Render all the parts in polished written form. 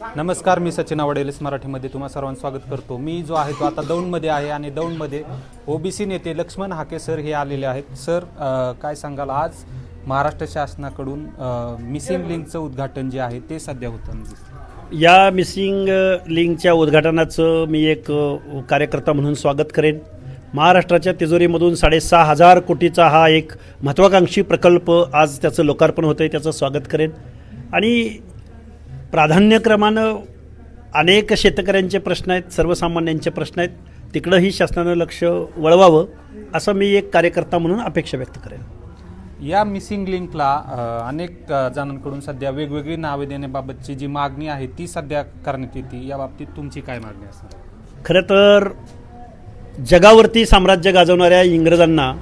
नमस्कार, मी सचिन आवडेलेस मराठीमध्ये तुम्हा सर्वांचं स्वागत करतो। मी जो आहे तो आता दौंडमध्ये आहे आणि दौंडमध्ये ओबीसी नेते लक्ष्मण हाके सर हे आलेले आहेत। सर, काय सांगाल, आज महाराष्ट्र शासनाकडून मिसिंग लिंकचं उद्घाटन जे आहे ते सध्या होतं। या मिसिंग लिंकच्या उद्घाटनाचं मी एक कार्यकर्ता म्हणून स्वागत करेन। महाराष्ट्राच्या तिजोरीमधून 6,500 कोटीचा हा एक महत्त्वाकांक्षी प्रकल्प आज त्याचं लोकार्पण होतं आहे, त्याचं स्वागत करेन। आणि प्राधान्यक्रमानं अनेक शेतकऱ्यांचे प्रश्न आहेत, सर्वसामान्यांचे प्रश्न आहेत, तिकडंही शासनानं लक्ष वळवावं असं मी एक कार्यकर्ता म्हणून अपेक्षा व्यक्त करेन। या मिसिंग लिंकला अनेक जणांकडून सध्या वेगवेगळी नावे देण्याबाबतची जी मागणी आहे ती सध्या करण्यात येते, या बाबतीत तुमची काय मागणी असणार? खरं तर जगावरती साम्राज्य गाजवणाऱ्या इंग्रजांना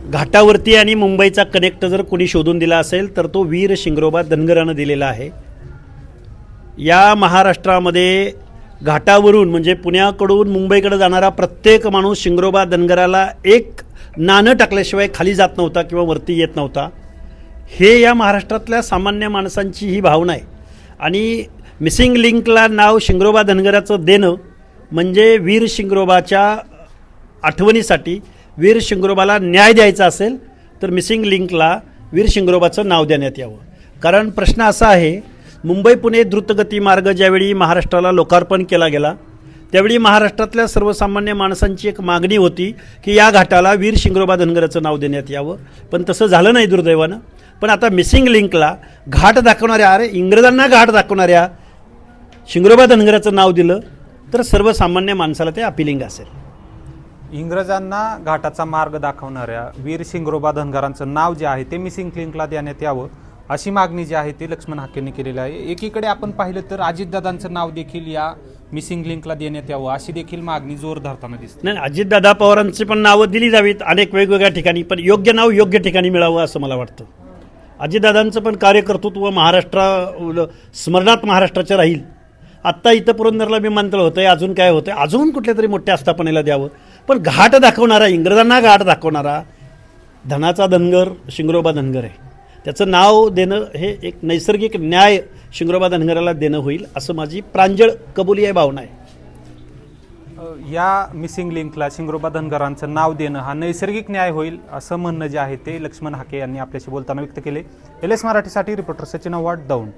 घाटावरती आणि मुंबईचा कनेक्ट जर कोणी शोधून दिला असेल तर तो वीर शिंगरोबा धनगरानं दिलेला आहे। या महाराष्ट्रामध्ये घाटावरून म्हणजे पुण्याकडून मुंबईकडे जाणारा प्रत्येक माणूस शिंगरोबा धनगराला एक नाणं टाकल्याशिवाय खाली जात नव्हता किंवा वरती येत नव्हता। हे या महाराष्ट्रातल्या सामान्य माणसांची ही भावना आहे। आणि मिसिंग लिंकला नाव शिंगरोबा धनगराचं देणं म्हणजे वीर शिंगरोबाच्या आठवणीसाठी, वीर शिंगरोबाला न्याय द्यायचा असेल तर मिसिंग लिंकला वीर शिंगरोबाचं नाव देण्यात यावं। कारण प्रश्न असा आहे, मुंबई पुणे द्रुतगती मार्ग ज्यावेळी महाराष्ट्राला लोकार्पण केला गेला त्यावेळी महाराष्ट्रातल्या सर्वसामान्य माणसांची एक मागणी होती की या घाटाला वीर शिंगरोबा धनगराचं नाव देण्यात यावं, पण तसं झालं नाही दुर्दैवानं। पण आता मिसिंग लिंकला घाट दाखवणाऱ्या, अरे इंग्रजांना घाट दाखवणाऱ्या शिंगरोबा धनगराचं नाव दिलं तर सर्वसामान्य माणसाला ते अपिलिंग असेल। इंग्रजांना घाटाचा मार्ग दाखवणाऱ्या वीर शिंगरोबा धनगरांचं नाव जे आहे ते मिसिंग लिंकला देण्यात यावं अशी मागणी जी आहे ती लक्ष्मण हाकेंनी केलेली आहे। एकीकडे आपण पाहिलं तर अजितदादांचं नाव देखील या मिसिंग लिंकला देण्यात यावं अशी देखील मागणी जोर धरताना दिसते। नाही, अजितदादा पवारांची पण नावं दिली जावीत अनेक वेगवेगळ्या ठिकाणी, पण योग्य नाव योग्य ठिकाणी मिळावं असं मला वाटतं। अजितदादांचं पण कार्यकर्तृत्व स्मरणात महाराष्ट्राचं राहील। आत्ता इथं पुरंदरला विमानतळ होतं आहे, अजून काय होतं आहे, अजून कुठल्या तरी मोठ्या आस्थापनेला द्यावं। पण घाट दाखवणारा, इंग्रजांना घाट दाखवणारा धनाचा धनगर शिंगरोबा धनगर आहे, त्याचं नाव देणं हे एक नैसर्गिक न्याय शिंगरोबा धनगराला देणं होईल असं माझी प्रांजळ कबुली आहे, भावना आहे। या मिसिंग लिंकला शिंगरोबा धनगरांचं नाव देणं हा नैसर्गिक न्याय होईल असं म्हणणं जे आहे ते लक्ष्मण हाके यांनी आपल्याशी बोलताना व्यक्त केले। LS मराठीसाठी रिपोर्टर सचिन आव्हाड, दौंड।